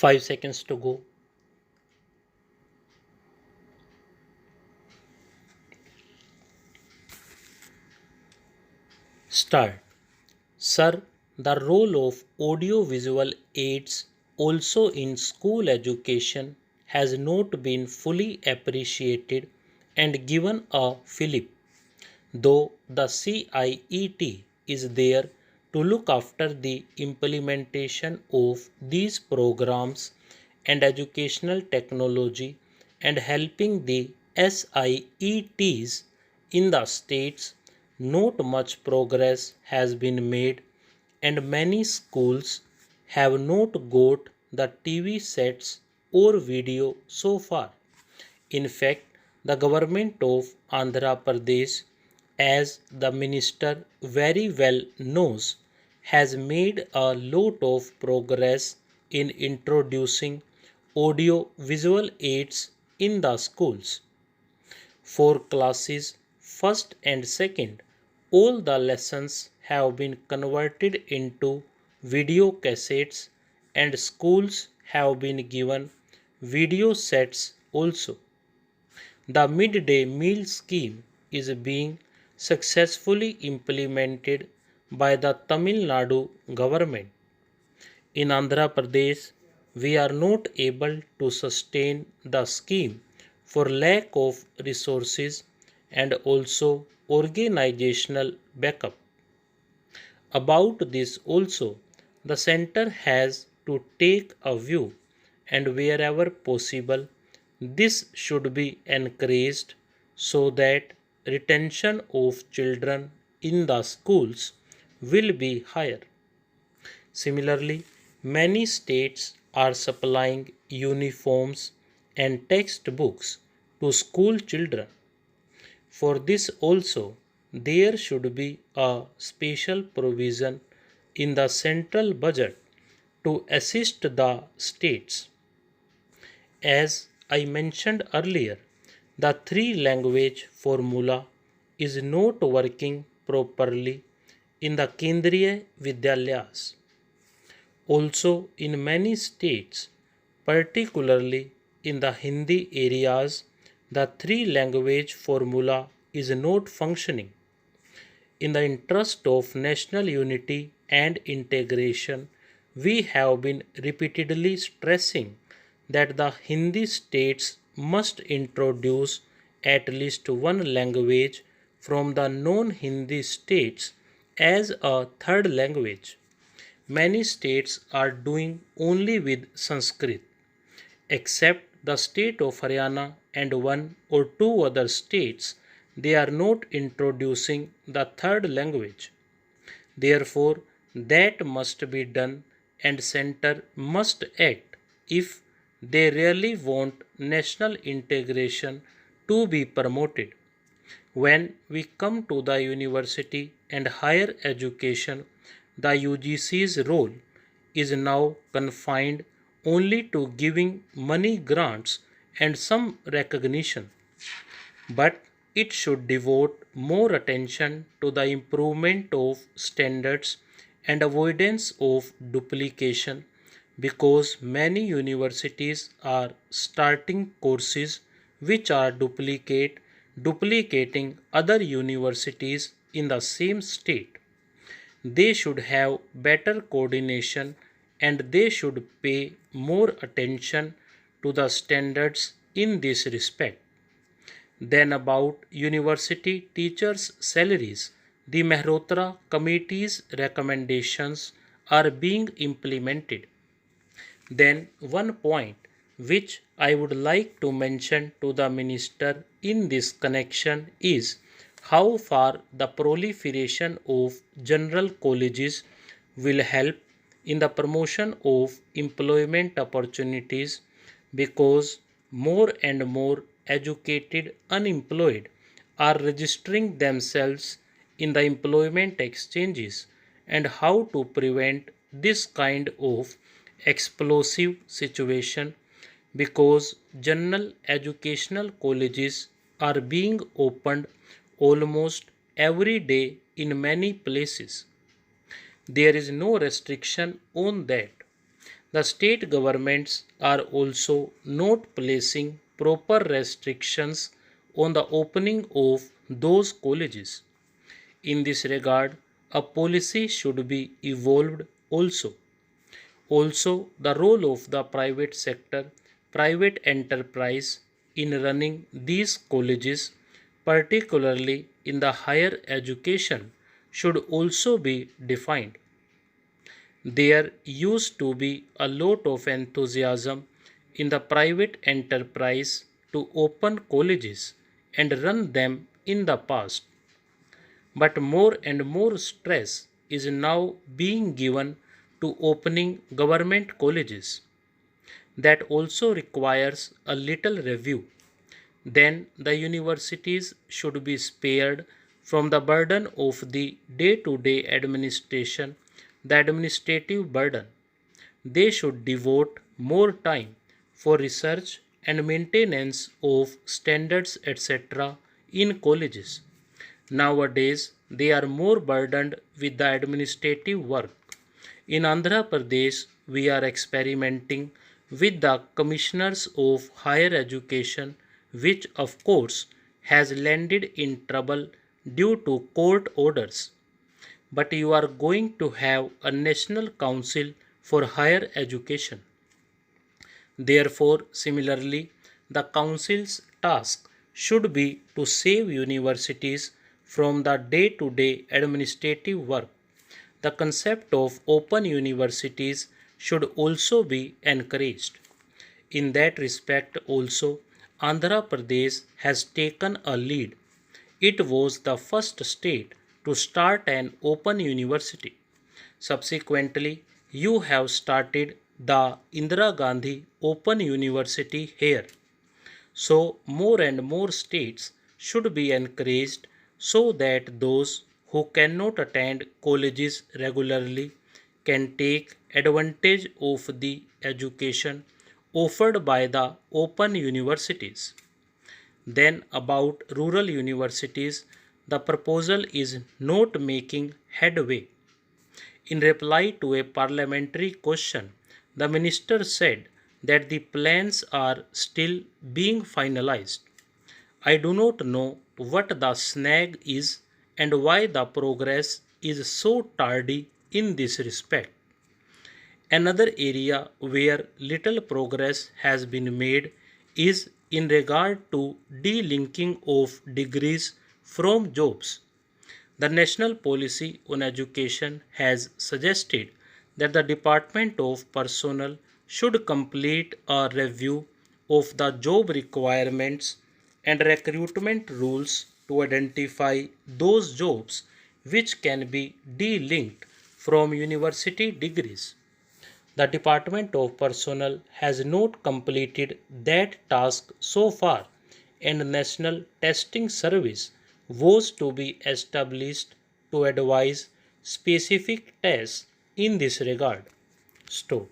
5 seconds to go. Start. Sir, the role of audio-visual aids also in school education has not been fully appreciated and given a fillip, though the CIET is there to look after the implementation of these programs and educational technology and helping the SIETs in the states. Not much progress has been made, and many schools have not got the TV sets or video so far. In fact, the government of Andhra Pradesh, as the minister very well knows, has made a lot of progress in introducing audio visual aids in the schools. For classes first and second, all the lessons have been converted into video cassettes and schools have been given video sets also. The midday meal scheme is being successfully implemented by the Tamil Nadu government. In Andhra Pradesh, we are not able to sustain the scheme for lack of resources and also organizational backup. About this also, the center has to take a view, and wherever possible, this should be encouraged so that retention of children in the schools will be higher. Similarly, many states are supplying uniforms and textbooks to school children. For this also, there should be a special provision in the central budget to assist the states. As I mentioned earlier, the three language formula is not working properly in the Kendriya Vidyalayas. Also, in many states, particularly in the Hindi areas, the three language formula is not functioning. In the interest of national unity and integration, we have been repeatedly stressing that the Hindi states must introduce at least one language from the non-Hindi states as a third language. Many states are doing only with Sanskrit, except the state of Haryana and one or two other states. They are not introducing the third language. Therefore, that must be done and center must act if they really want national integration to be promoted. When we come to the university and higher education, the UGC's role is now confined only to giving money grants and some recognition, but it should devote more attention to the improvement of standards and avoidance of duplication because many universities are starting courses which are duplicating other universities in the same state. They should have better coordination and they should pay more attention to the standards in this respect. Then about university teachers' salaries, the Mehrotra Committee's recommendations are being implemented. Then one point which I would like to mention to the minister in this connection is how far the proliferation of general colleges will help in the promotion of employment opportunities because more and more educated unemployed are registering themselves in the employment exchanges and how to prevent this kind of explosive situation because general educational colleges are being opened almost every day in many places. There is no restriction on that. The state governments are also not placing proper restrictions on the opening of those colleges. In this regard, a policy should be evolved also. Also, the role of the private sector, private enterprise in running these colleges, particularly in the higher education, should also be defined. There used to be a lot of enthusiasm in the private enterprise to open colleges and run them in the past, but more and more stress is now being given to opening government colleges. That also requires a little review. Then the universities should be spared from the burden of the day to day administration, the administrative burden. They should devote more time for research and maintenance of standards, etc., in colleges. Nowadays, they are more burdened with the administrative work. In Andhra Pradesh, we are experimenting with the commissioners of higher education, which of course has landed in trouble due to court orders. But you are going to have a national council for higher education. Therefore, similarly, the Council's task should be to save universities from the day to day administrative work. The concept of open universities should also be encouraged. In that respect, also, Andhra Pradesh has taken a lead. It was the first state to start an open university. Subsequently, you have started the Indira Gandhi Open University here. So, more and more states should be encouraged so that those who cannot attend colleges regularly can take advantage of the education offered by the open universities. Then, about rural universities, the proposal is not making headway. In reply to a parliamentary question, the minister said that the plans are still being finalized. I do not know what the snag is and why the progress is so tardy in this respect. Another area where little progress has been made is in regard to delinking of degrees from jobs. The National Policy on Education has suggested that the Department of Personnel should complete a review of the job requirements and recruitment rules to identify those jobs which can be delinked from university degrees. The Department of Personnel has not completed that task so far, and National Testing Service was to be established to advise specific tests in this regard. Stop.